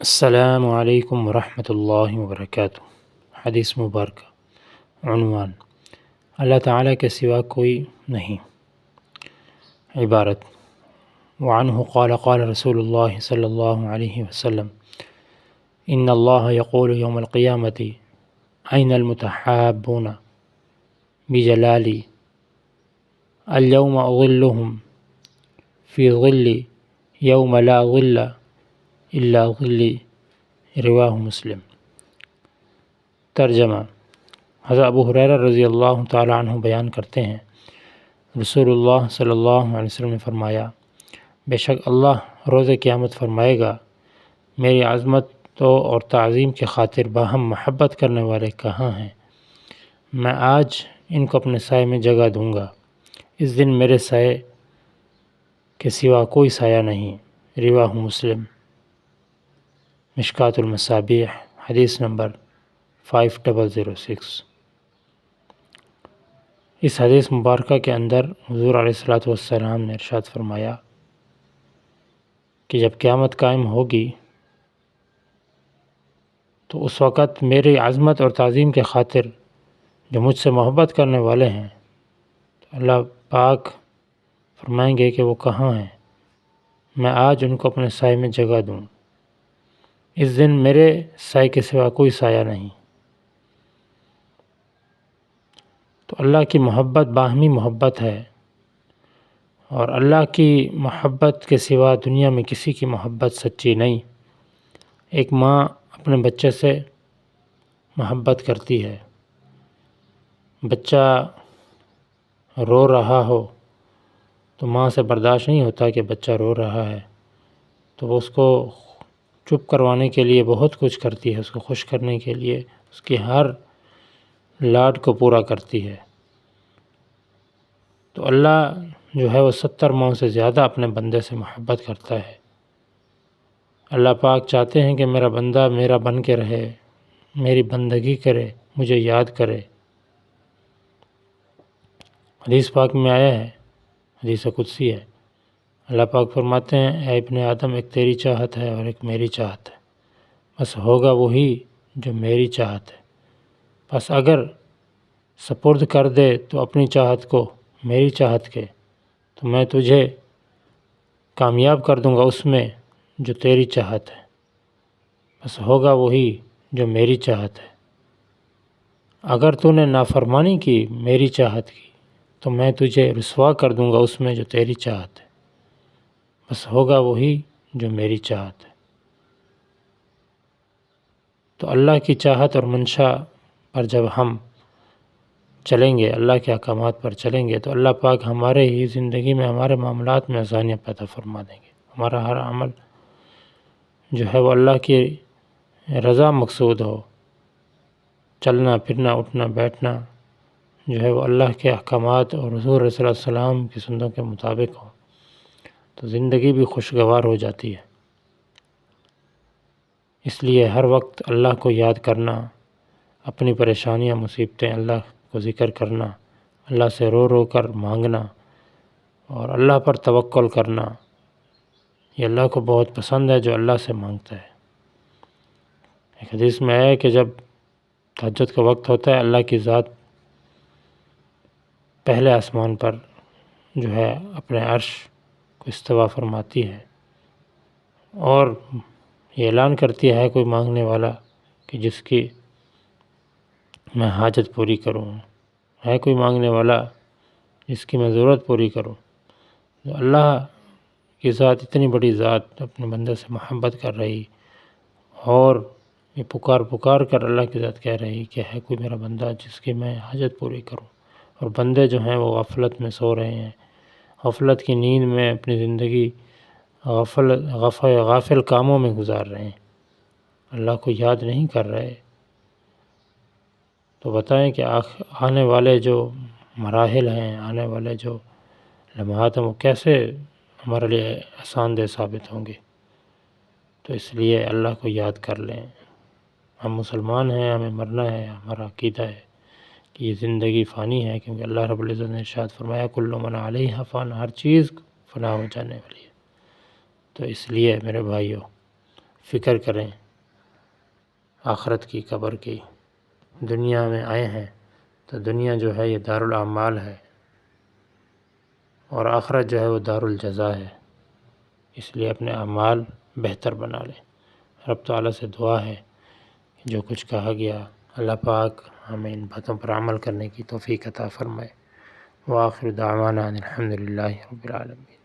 السلام علیکم ورحمۃ اللہ وبرکاتہ۔ حدیث مبارکہ۔ عنوان: اللہ تعالیٰ کے سوا کوئی نہیں۔ عبارت: وعنہ قال قال رسول اللہ صلی اللہ علیہ وسلم ان اللہ یقول یوم القیامۃ این المتحابون بجلالی اليوم اظلهم فی ظلی یوم لا ظل الا ظلی، رواہ مسلم۔ ترجمہ: حضرت ابو ہریرہ رضی اللہ تعالیٰ عنہ بیان کرتے ہیں، رسول اللہ صلی اللہ علیہ وسلم نے فرمایا، بے شک اللہ روز قیامت فرمائے گا، میری عظمت اور تعظیم کی خاطر باہم محبت کرنے والے کہاں ہیں؟ میں آج ان کو اپنے سائے میں جگہ دوں گا، اس دن میرے سائے کے سوا کوئی سایہ نہیں، رواہ مسلم۔ مشکوٰۃ المصابیح، حدیث نمبر 5006۔ اس حدیث مبارکہ کے اندر حضور علیہ السلام نے ارشاد فرمایا کہ جب قیامت قائم ہوگی تو اس وقت میری عظمت اور تعظیم کے خاطر جو مجھ سے محبت کرنے والے ہیں تو اللہ پاک فرمائیں گے کہ وہ کہاں ہیں؟ میں آج ان کو اپنے سائے میں جگہ دوں، اس دن میرے سائے کے سوا کوئی سایہ نہیں۔ تو اللہ کی محبت باہمی محبت ہے، اور اللہ کی محبت کے سوا دنیا میں کسی کی محبت سچی نہیں۔ ایک ماں اپنے بچے سے محبت کرتی ہے، بچہ رو رہا ہو تو ماں سے برداشت نہیں ہوتا کہ بچہ رو رہا ہے، تو وہ اس کو چپ کروانے کے لیے بہت کچھ کرتی ہے، اس کو خوش کرنے کے لیے اس کی ہر لاڈ کو پورا کرتی ہے۔ تو اللہ جو ہے وہ 70 ماؤں سے زیادہ اپنے بندے سے محبت کرتا ہے۔ اللہ پاک چاہتے ہیں کہ میرا بندہ میرا بن کے رہے، میری بندگی کرے، مجھے یاد کرے۔ حدیث پاک میں آیا ہے، حدیث قدسی ہے، اللہ پاک فرماتے ہیں، اے ابن آدم، ایک تیری چاہت ہے اور ایک میری چاہت ہے، بس ہوگا وہی جو میری چاہت ہے، بس اگر سپرد کر دے تو اپنی چاہت کو میری چاہت کے، تو میں تجھے کامیاب کر دوں گا اس میں جو تیری چاہت ہے، بس ہوگا وہی جو میری چاہت ہے۔ اگر تو نے نافرمانی کی میری چاہت کی تو میں تجھے رسوا کر دوں گا اس میں جو تیری چاہت ہے، بس ہوگا وہی جو میری چاہت ہے۔ تو اللہ کی چاہت اور منشا پر جب ہم چلیں گے، اللہ کے احکامات پر چلیں گے، تو اللہ پاک ہمارے ہی زندگی میں، ہمارے معاملات میں آسانیاں پیدا فرما دیں گے۔ ہمارا ہر عمل جو ہے وہ اللہ کی رضا مقصود ہو، چلنا پھرنا اٹھنا بیٹھنا جو ہے وہ اللہ کے احکامات اور حضور صلی اللہ علیہ وسلم کی سنتوں کے مطابق ہو، تو زندگی بھی خوشگوار ہو جاتی ہے۔ اس لیے ہر وقت اللہ کو یاد کرنا، اپنی پریشانیاں مصیبتیں اللہ کو ذکر کرنا، اللہ سے رو رو کر مانگنا اور اللہ پر توکل کرنا، یہ اللہ کو بہت پسند ہے جو اللہ سے مانگتا ہے۔ ایک حدیث میں ہے کہ جب تہجد کا وقت ہوتا ہے، اللہ کی ذات پہلے آسمان پر جو ہے اپنے عرش کو استوا فرماتی ہے اور یہ اعلان کرتی ہے کوئی مانگنے والا کہ جس کی میں حاجت پوری کروں، ہے کوئی مانگنے والا جس کی میں ضرورت پوری کروں۔ تو اللہ کی ذات اتنی بڑی ذات اپنے بندے سے محبت کر رہی، اور یہ پکار کر اللہ کی ذات کہہ رہی کہ ہے کوئی میرا بندہ جس کی میں حاجت پوری کروں، اور بندے جو ہیں وہ غفلت میں سو رہے ہیں، غفلت کی نیند میں اپنی زندگی غافل کاموں میں گزار رہے ہیں، اللہ کو یاد نہیں کر رہے۔ تو بتائیں کہ آنے والے جو مراحل ہیں، آنے والے جو لمحات ہیں، وہ کیسے ہمارے لیے آسان دہ ثابت ہوں گے۔ تو اس لیے اللہ کو یاد کر لیں۔ ہم مسلمان ہیں، ہمیں مرنا ہے، ہمارا عقیدہ ہے کہ یہ زندگی فانی ہے، کیونکہ اللہ رب العزت نے ارشاد فرمایا کل من علیہا فان، ہر چیز فنا ہو جانے والی ہے۔ تو اس لیے میرے بھائیو، فکر کریں آخرت کی، قبر کی۔ دنیا میں آئے ہیں تو دنیا جو ہے یہ دارالاعمال ہے، اور آخرت جو ہے وہ دارالجزا ہے۔ اس لیے اپنے اعمال بہتر بنا لیں۔ رب تعالیٰ سے دعا ہے کہ جو کچھ کہا گیا اللہ پاک ہمیں ان باتوں پر عمل کرنے کی توفیق عطا فرمائے۔ وآخر دعوانا ان الحمد للہ رب العالمین۔